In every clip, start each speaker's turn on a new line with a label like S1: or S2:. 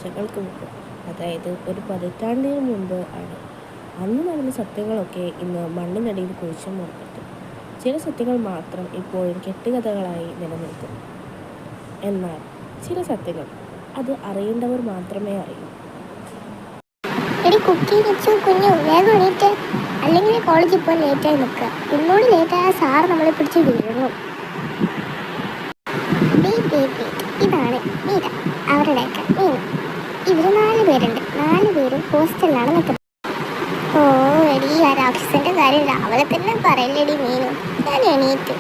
S1: വർഷങ്ങൾക്ക് മുമ്പ്, അതായത് ഒരു പതിറ്റാണ്ടിന് മുമ്പ് ആണ്. അന്ന് നടന്ന സത്യങ്ങളൊക്കെ ഇന്ന് മണ്ണിനടിയിൽ കുഴിച്ചു മൂടപ്പെട്ടു. ചില സത്യങ്ങൾ മാത്രം ഇപ്പോഴും കെട്ടുകഥകളായി നിലനിൽക്കുന്നു. എന്നാൽ ചില സത്യങ്ങൾ അത് അറിയേണ്ടവർ മാത്രമേ അറിയൂ.
S2: എടി കുക്കി വെച്ചു കുഞ്ഞു വേഗം എണീറ്റ്, അല്ലെങ്കിൽ കോളേജിൽ പോയി ലേറ്റായി നിൽക്കുക. ഇന്നോട് ലേറ്റായ സാർ നമ്മളെ പിടിച്ച് വീഴുന്നു. ഇതാണ് മീര, അവരുടെയൊക്കെ മീന. ഇവര് 4 പേരുണ്ട്. 4 പേരും ഹോസ്റ്റലിലാണ് നിൽക്കുന്നത്. ഓ എടി, ആ രാക്ഷസന്റെ കാര്യം രാവിലെ തന്നെ പറയല്ലേടി മീനു. ഞാൻ എണീറ്റ്.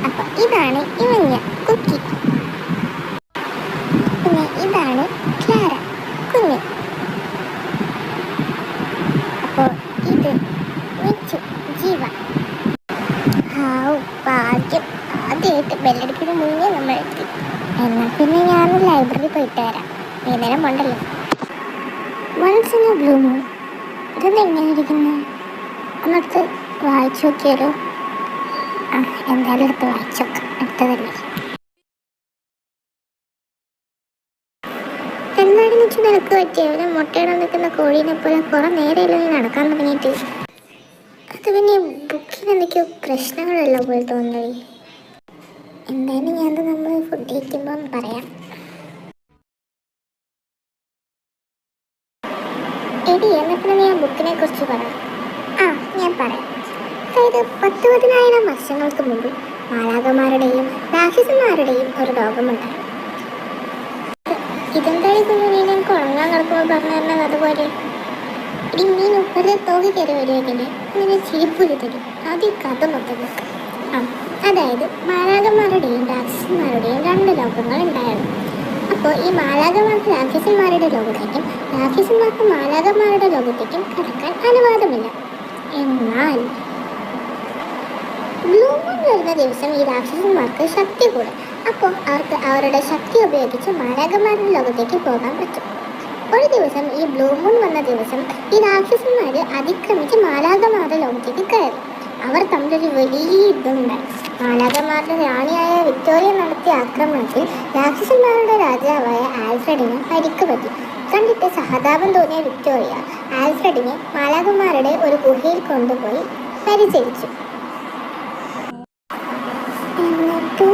S2: അപ്പൊ ഇതാണ് ഇവഞ്ഞ കുക്കി. പിന്നെ ഇതാണ് ക്ലാര കുഞ്ഞ്. അപ്പോൾ ഇത് വെച്ചു ജീവ. ഭാഗ്യം, ആദ്യമായിട്ട് ബെല്ലടിക്കുന്ന മുന്നേ നമ്മൾ എത്തി. എന്നാൽ പിന്നെ ഞാൻ ലൈബ്രറി പോയിട്ട് വരാം, വൈകുന്നേരം പോണ്ടല്ലോ. Once in a blue moon. ഇതെന്താ എങ്ങനെ ഇരിക്കുന്നത്? ഒന്നെടുത്ത് വായിച്ചു നോക്കിയാലോ? എന്തായാലും എടുത്ത് വായിച്ചോക്കാം, അടുത്തതല്ലേ. എന്നാലും വെച്ച് നിനക്ക് പറ്റിയ അവനെ മുട്ടയിടാൻ നിൽക്കുന്ന കോഴീനെ പോലെ കുറെ നേരമല്ലോ നീ നടക്കാൻ തുടങ്ങിയിട്ട്. അത് പിന്നെ ബുക്കിന് എന്തൊക്കെയോ പ്രശ്നങ്ങളുള്ള പോലെ തോന്നി. എന്തായാലും ഞാൻ നമ്മൾ ഫുഡ് കഴിക്കുമ്പം പറയാം. എടി, എന്നിട്ട് ഞാൻ ബുക്കിനെ കുറിച്ച് പറയാം. ഞാൻ പറയാം. അതായത് 10,000 വർഷങ്ങൾക്ക് മുമ്പ് മാലാഖമാരുടെയും രാക്ഷസന്മാരുടെയും ഒരു ലോകമുണ്ടായിരുന്നു. ഇതെന്തായാലും കുഞ്ഞു നീ ഞങ്ങൾക്ക് ഉറങ്ങാൻ കിടക്കുമ്പോൾ പറഞ്ഞു തരുന്നത് അതുപോലെ. ഇടി നീ വെറുതെ തോകി കയറി വരുവെങ്കിലേ അങ്ങനെ ചീപ്പുരി തരും. ആദ്യം കഥ മൊത്തം നോക്കാം. അതായത് മാലാഖമാരുടെയും രാക്ഷസന്മാരുടെയും 2 ലോകങ്ങൾ ഉണ്ടായിരുന്നു. അപ്പോൾ ഈ മാലാഖമാർക്ക് രാക്ഷസന്മാരുടെ ലോകത്തേക്കും രാക്ഷസന്മാർക്ക് മാലാഖമാരുടെ ലോകത്തേക്കും കടക്കാൻ അനുവാദമില്ല. എന്നാൽ ബ്ലൂ മൂൺ വരുന്ന ദിവസം ഈ രാക്ഷസന്മാർക്ക് ശക്തി കൂടും. അപ്പോൾ അവർക്ക് അവരുടെ ശക്തി ഉപയോഗിച്ച് മാലാഖമാരുടെ ലോകത്തേക്ക് പോകാൻ പറ്റും. ഒരു ദിവസം ഈ ബ്ലൂ മൂൺ വന്ന ദിവസം ഈ രാക്ഷസന്മാർ അതിക്രമിച്ച് മാലാഖമാരുടെ ലോകത്തേക്ക് കയറി. അവർ തമ്മിലൊരു വലിയ യുദ്ധമുണ്ടായി. മാലാഖമാരുടെ റാണിയായ വിക്ടോറിയ നടത്തിയ ആക്രമണത്തിൽ രാക്ഷസന്മാരുടെ രാജാവായ ആൽഫ്രഡിന് പരിക്ക് പറ്റി. കണ്ടിട്ട് സഹതാപം തോന്നിയ വിക്ടോറിയ ആൽഫ്രഡിനെ മാലാഖമാരുടെ ഒരു ഗുഹയിൽ കൊണ്ടുപോയി പരിചരിച്ചു. എന്നിട്ട്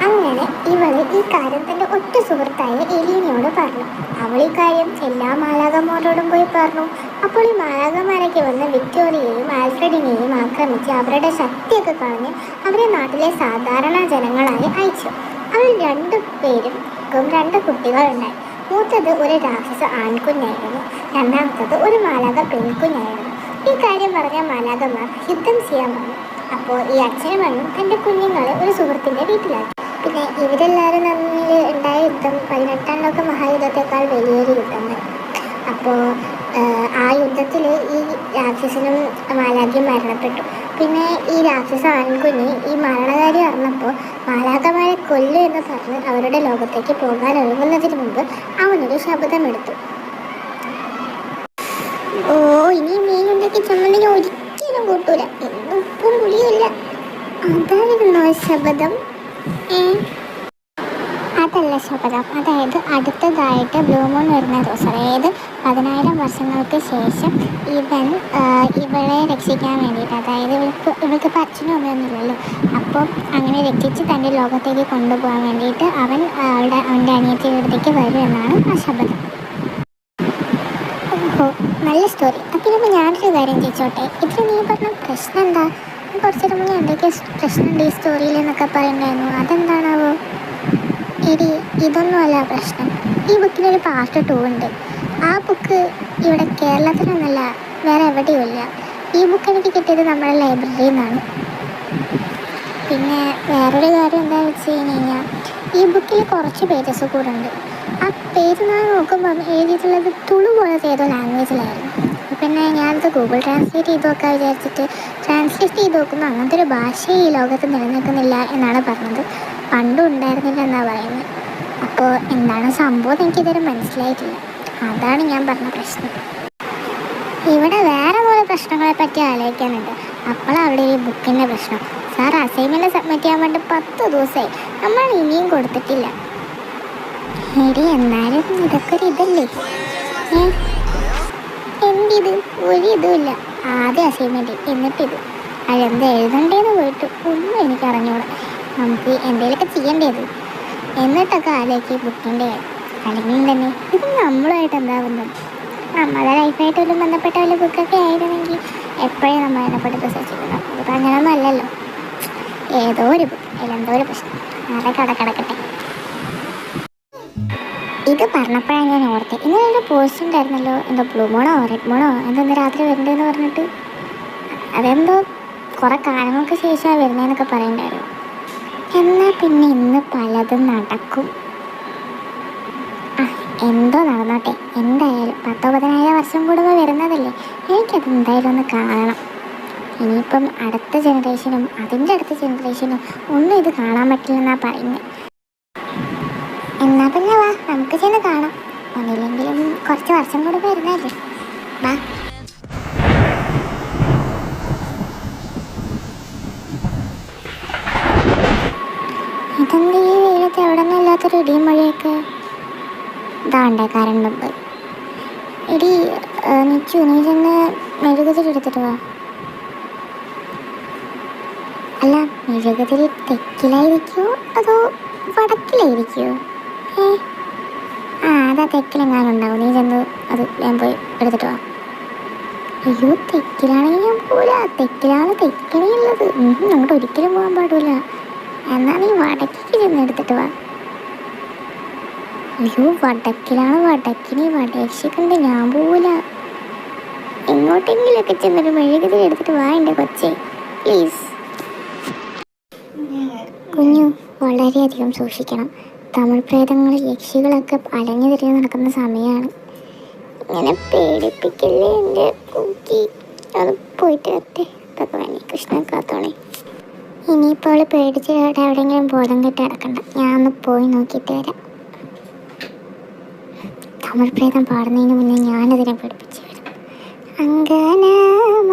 S2: അങ്ങനെ ഇവള് ഈ കാര്യം തൻ്റെ ഒറ്റ സുഹൃത്തായ എലീനയോട് പറഞ്ഞു. അവൾ ഈ കാര്യം എല്ലാ മാലാഖമാരോടും പോയി പറഞ്ഞു. അപ്പോൾ ഈ മാലാഖമാരൊക്കെ വന്ന് വിക്ടോറിയയെയും ആൽഫ്രഡിനെയും ആക്രമിച്ച് അവരുടെ ശക്തിയൊക്കെ കളഞ്ഞ് അവരെ നാട്ടിലെ സാധാരണ ജനങ്ങളായി അയച്ചു. അവർ 2 പേർക്കും 2 കുട്ടികളുണ്ടായി. മൂത്തത് ഒരു രാക്ഷസ ആൺകുഞ്ഞായിരുന്നു, രണ്ടാമത്തത് ഒരു മാലാഖ പെൺകുഞ്ഞായിരുന്നു. ഈ കാര്യം പറഞ്ഞ മാലാഖമാർ യുദ്ധം ചെയ്യാൻ പറഞ്ഞു. അപ്പോൾ ഈ അച്ഛനും അമ്മയും തൻ്റെ കുഞ്ഞുങ്ങളെ ഒരു സുഹൃത്തിൻ്റെ വീട്ടിലാക്കി. പിന്നെ ഇവരെല്ലാവരും തമ്മിൽ ഉണ്ടായ യുദ്ധം 18ാം ലോക മഹായുദ്ധത്തെക്കാൾ വലിയൊരു യുദ്ധമാണ്. അപ്പോൾ ആ യുദ്ധത്തിൽ ഈ രാക്ഷസനും മാലാഖയും മരണപ്പെട്ടു. പിന്നെ ഈ രാക്ഷസ ആൺകുഞ്ഞ് ഈ മരണകാരി അറിഞ്ഞപ്പോൾ മാലാഖമാരെ കൊല്ലു എന്ന് പറഞ്ഞ് അവരുടെ ലോകത്തേക്ക് പോകാൻ ഒരുങ്ങുന്നതിന് മുമ്പ് അവനൊരു ശബ്ദമെടുത്തു. ഇനി മീനുണ്ടാക്കി ചമ്മന്തി ഒരിക്കലും കൂട്ടൂല, ഉപ്പും പുളിയില്ല. അതായിരുന്നു ശബ്ദം. അതല്ല ശബ്ദം. അതായത് അടുത്തതായിട്ട് ബ്ലൂ മൂൺ വരുന്ന ദിവസം, അതായത് 10,000 വർഷങ്ങൾക്ക് ശേഷം ഇവളെ രക്ഷിക്കാൻ വേണ്ടിയിട്ട്, അതായത് ഇവൾക്ക് അച്ഛനും അമ്മയൊന്നുമില്ലല്ലോ, അപ്പം അങ്ങനെ രക്ഷിച്ച് തൻ്റെ ലോകത്തേക്ക് കൊണ്ടുപോകാൻ വേണ്ടിയിട്ട് അവൻ്റെ അനിയത്തിയുടെ അടുത്തേക്ക് വരും എന്നാണ് ആ ശബ്ദം. നല്ല സ്റ്റോറി. അപ്പം ഞാനൊരു കാര്യം ചോദിച്ചോട്ടെ, ഇതിൽ നീ പറഞ്ഞ പ്രശ്നം എന്താ? കുറച്ച് മുന്നേ എന്തൊക്കെ പ്രശ്നമുണ്ട് ഈ സ്റ്റോറിയിൽ എന്നൊക്കെ പറയുന്നുണ്ടായിരുന്നു. അതെന്താണാവോ? ഇതൊന്നുമല്ല പ്രശ്നം. ഈ ബുക്കിനൊരു പാർട്ട് 2 ഉണ്ട്. ആ ബുക്ക് ഇവിടെ കേരളത്തിലൊന്നല്ല, വേറെ എവിടെയും ഇല്ല. ഈ ബുക്ക് എനിക്ക് കിട്ടിയത് നമ്മുടെ ലൈബ്രറിയിൽ നിന്നാണ്. പിന്നെ വേറൊരു കാര്യം എന്താണെന്ന് വെച്ച് കഴിഞ്ഞാൽ ഈ ബുക്കിൽ കുറച്ച് പേജസ് കൂടെ ഉണ്ട്. ആ പേജ് ഞാൻ നോക്കുമ്പം എഴുതിയിട്ടുള്ളത് തുളു പോലത്തെ ഏതോ ലാംഗ്വേജിലായിരുന്നു. പിന്നെ ഞാനത് ഗൂഗിൾ ട്രാൻസ്ലേറ്റ് ചെയ്ത് നോക്കാൻ വിചാരിച്ചിട്ട് ട്രാൻസ്ലേറ്റ് ചെയ്ത് നോക്കുമ്പോൾ അങ്ങനത്തെ ഒരു ഭാഷ ഈ ലോകത്ത് നിലനിൽക്കുന്നില്ല എന്നാണ് പറഞ്ഞത്. പണ്ടും ഉണ്ടായിരുന്നില്ല എന്നാണ് പറയുന്നത്. അപ്പോൾ എന്താണ് സംഭവം എനിക്കിതുവരെ മനസ്സിലായിട്ടില്ല. അതാണ് ഞാൻ പറഞ്ഞ പ്രശ്നം. ഇവിടെ വേറെ കുറേ പ്രശ്നങ്ങളെ പറ്റി ആലോചിക്കാനുണ്ട്. അപ്പോഴാണ് അവിടെ ഈ ബുക്കിൻ്റെ പ്രശ്നം. സാർ അസൈൻമെൻറ്റ് സബ്മിറ്റ് ചെയ്യാൻ വേണ്ടി 10 ദിവസമായി, നമ്മൾ ഇനിയും കൊടുത്തിട്ടില്ല. എടി എന്നാലും ഇതൊക്കെ ഒരു ഇതല്ലേ? ഏ എന്തിത്? ഒരു ഇതുമില്ല. ആദ്യം അസൈൻമെൻറ്റ്, എന്നിട്ടിത്. അതെന്ത് എഴുതണ്ടേന്ന് പോയിട്ട് ഒന്നും എനിക്ക് അറിഞ്ഞൂടാ. നമുക്ക് എന്തെങ്കിലുമൊക്കെ ചെയ്യേണ്ടത്. എന്നിട്ടൊക്കെ ആലോചിക്ക് ബുക്കിൻ്റെ കാര്യം. അല്ലെങ്കിൽ തന്നെ ഇത് നമ്മളുമായിട്ട് എന്താ ബന്ധം? നമ്മുടെ ലൈഫായിട്ട് വല്ലതും ബന്ധപ്പെട്ട വല്ല ബുക്കൊക്കെ ആയിരുന്നെങ്കിൽ എപ്പോഴും നമ്മൾ അതിനെ പഠിപ്പ് ശ്രദ്ധിക്കണം. ഇതിപ്പോൾ അങ്ങനെയൊന്നും അല്ലല്ലോ. ഏതോ ഒരു ബുക്ക്, അതിലെന്തോ ഒരു പ്രശ്നം. അതൊക്കെ അവിടെ കിടക്കട്ടെ. ഇത് പറഞ്ഞപ്പോഴാണ് ഞാൻ ഓർത്തത്, ഇന്നലെ ഒരു പോസ്റ്റ് ഉണ്ടായിരുന്നല്ലോ, എന്തോ ബ്ലൂ മോണോ റെഡ് മോണോ എന്തെന്ന് രാത്രി വരണ്ടെന്ന് പറഞ്ഞിട്ട്. അതെന്തോ കുറേ കാലങ്ങൾക്ക് ശേഷമാണ് വരുന്നതെന്നൊക്കെ പറയണ്ടായിരുന്നു. എന്നാൽ പിന്നെ ഇന്ന് പലതും നടക്കും. ആ എന്തോ നടന്നോട്ടെ. എന്തായാലും 10-15 വർഷം കൂടുമ്പോൾ വരുന്നതല്ലേ, എനിക്കത് എന്തായാലും ഒന്ന് കാണണം. ഇനിയിപ്പം അടുത്ത ജനറേഷനും അതിൻ്റെ അടുത്ത ജനറേഷനും ഒന്നും ഇത് കാണാൻ പറ്റില്ലെന്നാണ് പറയുന്നത്. എന്നാൽ പിന്നെ വാ, നമുക്ക് ചെന്ന് കാണാം. ഒന്നില്ലെങ്കിലും കുറച്ച് വർഷം കൂടെ വരുന്നതല്ലേ. വാ. ഇതെന്ത് ഈ വെയിലത്ത് എവിടെ നിന്നില്ലാത്തൊരു ഇടിയും മഴയൊക്കെ? ഇതാണ്ടേ കരണ്ടും പോയി. ഇടി നിച്ചു, നീ ചെന്ന് മെഴുകുതിരി എടുത്തിട്ട് വാ. അല്ല, മെഴുകുതിരി തെക്കിലായിരിക്കുമോ അതോ വടക്കിലായിരിക്കുമോ? അതാ തെക്കിലെങ്ങാനും ഉണ്ടാവും. നീ ചെന്ന് അത് ഞാൻ പോയി എടുത്തിട്ട് വാ. അയ്യോ, തെക്കിലാണെങ്കിൽ ഞാൻ പോരാ. തെക്കിലാണ് തെക്കണിയുള്ളത്. അങ്ങോട്ട് ഒരിക്കലും പോകാൻ പാടില്ല. എന്നാൽ നീ വടക്കേക്ക് ചെന്ന് എടുത്തിട്ട് വാ. അയ്യോ, വടക്കിലാണ്. വടക്കിന് വടേശക്കുണ്ട്. ഞാൻ പോവില്ല. എങ്ങോട്ടെങ്കിലൊക്കെ ചെന്നൊരു മെഴുകുതിരി എടുത്തിട്ട് വാ എൻ്റെ കൊച്ചേ, പ്ലീസ്. കുഞ്ഞു, വളരെയധികം സൂക്ഷിക്കണം. തമിഴ് പ്രേതങ്ങൾ യക്ഷികളൊക്കെ അലഞ്ഞു തിരിഞ്ഞ് നടക്കുന്ന സമയമാണ്. ഇങ്ങനെ പേടിപ്പിക്കല്ലേ എൻ്റെ കുക്കി. അത് പോയിട്ട് വരട്ടെ. ഭഗവാനെ കൃഷ്ണ കാത്തോണേ. ഇനിയിപ്പോൾ അവൾ പേടിച്ച് എവിടെയെങ്കിലും ബോധം കെട്ടി കിടക്കണ്ട. ഞാൻ ഒന്ന് പോയി നോക്കിയിട്ട് വരാം. തമിഴ് പ്രേതം പാടുന്നതിന് മുന്നേ ഞാനതിനെ പഠിപ്പിച്ചു വരും. അങ്കനമാം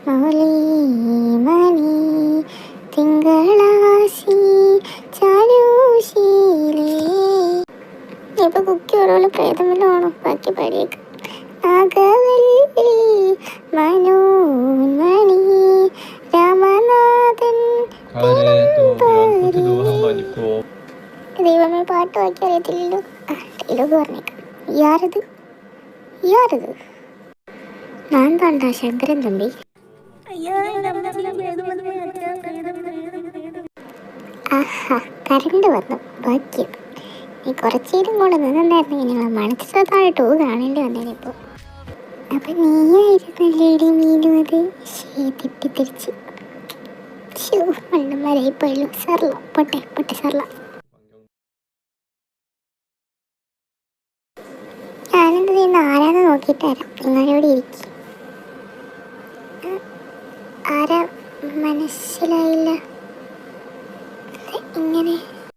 S2: മൗലി മണി തിങ്കളാശി ചാരൂശീലേ. ഇപ്പൊ കുക്കി ഓരോള് പ്രേതമല്ലോ ആണോ? ബാക്കി പാടിയേക്ക്. നാഗവല്ലി മനോന്മണി രാമനാഥൻ. ദൈവമേ, പാട്ട് ബാക്കി അറിയത്തില്ലല്ലോ. ഡയലോഗ് പറഞ്ഞേക്കാം. യാരത് ഞാൻ താണ്ടാ ശങ്കരൻ തമ്പി. ആഹാ, കരണ്ട് വന്നു. ഭാഗ്യം. നീ കുറച്ചേരും കൊണ്ട് നിന്നുണ്ടായിരുന്നെങ്കിൽ ഞങ്ങൾ മണിച്ചിത്രത്താഴ് 2 കാണേണ്ടി വന്നേനിപ്പോൾ. അപ്പം നീയായിരുന്നല്ലേടി മീനും അത്? തെറ്റിദ്ധരിച്ച്. മണ്ടന്മാരായിപ്പോയല്ലോ. സർല പൊട്ടെ സർല. ഞാനെന്ത് ചെയ്യുന്ന ആരാന്ന് നോക്കിയിട്ട് വരാം. നിങ്ങളിവിടെ ഇരിക്കും. ആരാ മനസ്സിലായില്ല? ഇങ്ങനെ